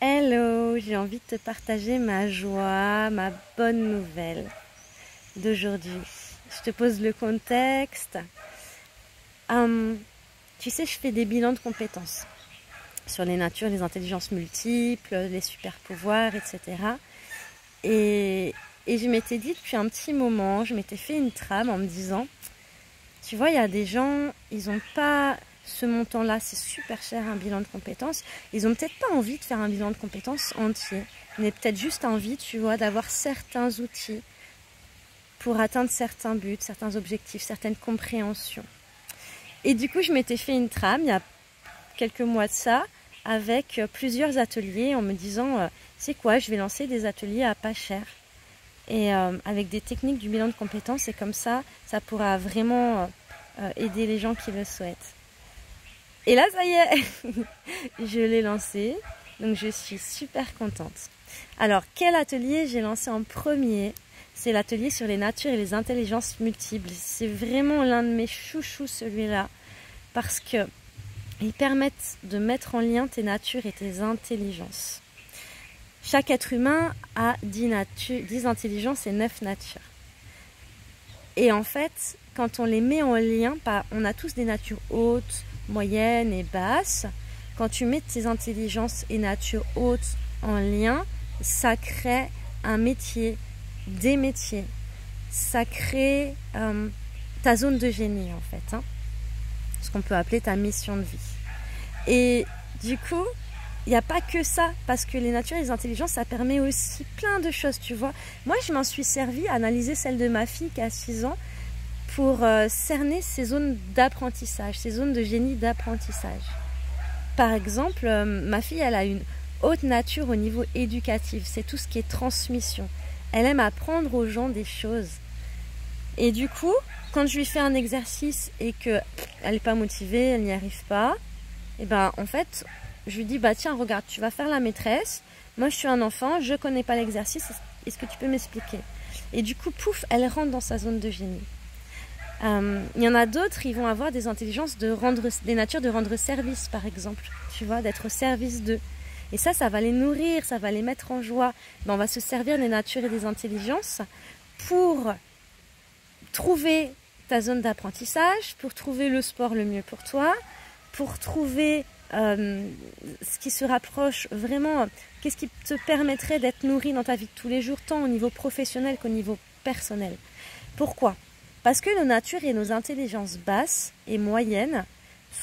Hello, j'ai envie de te partager ma joie, ma bonne nouvelle d'aujourd'hui. Je te pose le contexte. Tu sais, je fais des bilans de compétences sur les natures, les intelligences multiples, les super pouvoirs, etc. Et je m'étais dit depuis un petit moment, je m'étais fait une trame en me disant, tu vois, il y a des gens, ils n'ont pas ce montant-là, c'est super cher un bilan de compétences. Ils n'ont peut-être pas envie de faire un bilan de compétences entier, mais peut-être juste envie, tu vois, d'avoir certains outils pour atteindre certains buts, certains objectifs, certaines compréhensions. Et du coup, je m'étais fait une trame il y a quelques mois de ça, avec plusieurs ateliers, en me disant, c'est quoi, je vais lancer des ateliers à pas cher. Et avec des techniques du bilan de compétences, et comme ça pourra vraiment aider les gens qui le souhaitent. Et là, ça y est, je l'ai lancé, donc je suis super contente. Alors, quel atelier j'ai lancé en premier? C'est l'atelier sur les natures et les intelligences multiples. C'est vraiment l'un de mes chouchous, celui-là, parce que ils permettent de mettre en lien tes natures et tes intelligences. Chaque être humain a 10 intelligences et 9 natures. Et en fait, quand on les met en lien, on a tous des natures hautes, moyennes et basses. Quand tu mets tes intelligences et natures hautes en lien, ça crée un métier, des métiers. Ça crée ta zone de génie en fait, ce qu'on peut appeler ta mission de vie. Et du coup, il n'y a pas que ça, parce que les natures et les intelligences, ça permet aussi plein de choses, tu vois. Moi, je m'en suis servi à analyser celle de ma fille qui a 6 ans pour cerner ses zones d'apprentissage, ses zones de génie d'apprentissage. Par exemple, ma fille, elle a une haute nature au niveau éducatif, c'est tout ce qui est transmission. Elle aime apprendre aux gens des choses. Et du coup, quand je lui fais un exercice et qu'elle n'est pas motivée, elle n'y arrive pas, et ben en fait, je lui dis, bah tiens, regarde, tu vas faire la maîtresse, moi je suis un enfant, je connais pas l'exercice, est-ce que tu peux m'expliquer? Et du coup, pouf, elle rentre dans sa zone de génie. Il y en a d'autres, ils vont avoir des intelligences des natures de rendre service, par exemple, tu vois, d'être au service d'eux. Et ça va les nourrir, ça va les mettre en joie. Ben, on va se servir des natures et des intelligences pour trouver ta zone d'apprentissage, pour trouver le sport le mieux pour toi, pour trouver ce qui se rapproche vraiment, qu'est-ce qui te permettrait d'être nourri dans ta vie de tous les jours, tant au niveau professionnel qu'au niveau personnel. Pourquoi? Parce que nos natures et nos intelligences basses et moyennes,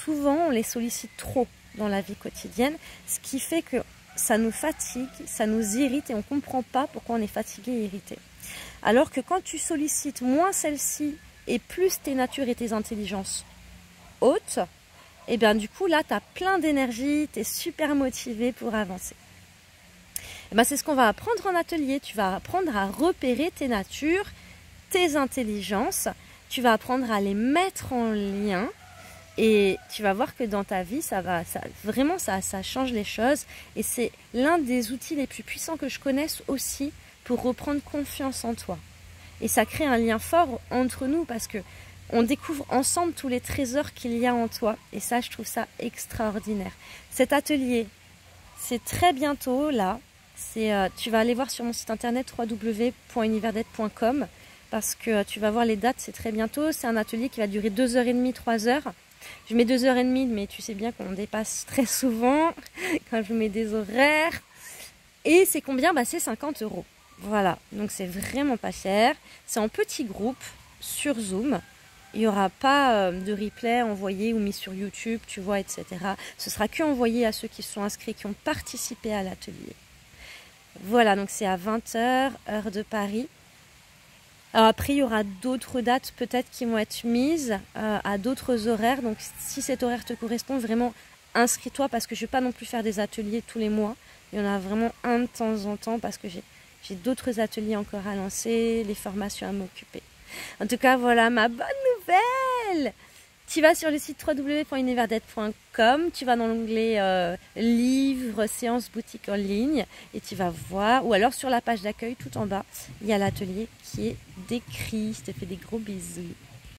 souvent on les sollicite trop dans la vie quotidienne, ce qui fait que ça nous fatigue, ça nous irrite et on ne comprend pas pourquoi on est fatigué et irrité. Alors que quand tu sollicites moins celle-ci et plus tes natures et tes intelligences hautes, et bien du coup là tu as plein d'énergie, tu es super motivé pour avancer. Et ben, c'est ce qu'on va apprendre en atelier, tu vas apprendre à repérer tes natures, tes intelligences, tu vas apprendre à les mettre en lien et tu vas voir que dans ta vie ça change les choses et c'est l'un des outils les plus puissants que je connaisse aussi pour reprendre confiance en toi. Et ça crée un lien fort entre nous parce que on découvre ensemble tous les trésors qu'il y a en toi. Et ça, je trouve ça extraordinaire. Cet atelier, c'est très bientôt là. Tu vas aller voir sur mon site internet www.univerdet.com parce que tu vas voir les dates, c'est très bientôt. C'est un atelier qui va durer 2h30, 3h. Je mets 2h30, mais tu sais bien qu'on dépasse très souvent quand je mets des horaires. Et c'est combien? C'est 50 €. Voilà, donc c'est vraiment pas cher. C'est en petit groupe sur Zoom. Il n'y aura pas de replay envoyé ou mis sur YouTube, tu vois, etc. Ce sera que envoyé à ceux qui sont inscrits, qui ont participé à l'atelier. Voilà, donc c'est à 20h, heure de Paris. Alors après, il y aura d'autres dates peut-être qui vont être mises à d'autres horaires. Donc si cet horaire te correspond, vraiment inscris-toi parce que je ne vais pas non plus faire des ateliers tous les mois. Il y en a vraiment un de temps en temps parce que j'ai d'autres ateliers encore à lancer, les formations à m'occuper. En tout cas, voilà ma bonne nouvelle. Tu vas sur le site www.univerdet.com, tu vas dans l'onglet livres, séances, boutique en ligne et tu vas voir, ou alors sur la page d'accueil tout en bas, il y a l'atelier qui est décrit. Je te fais des gros bisous.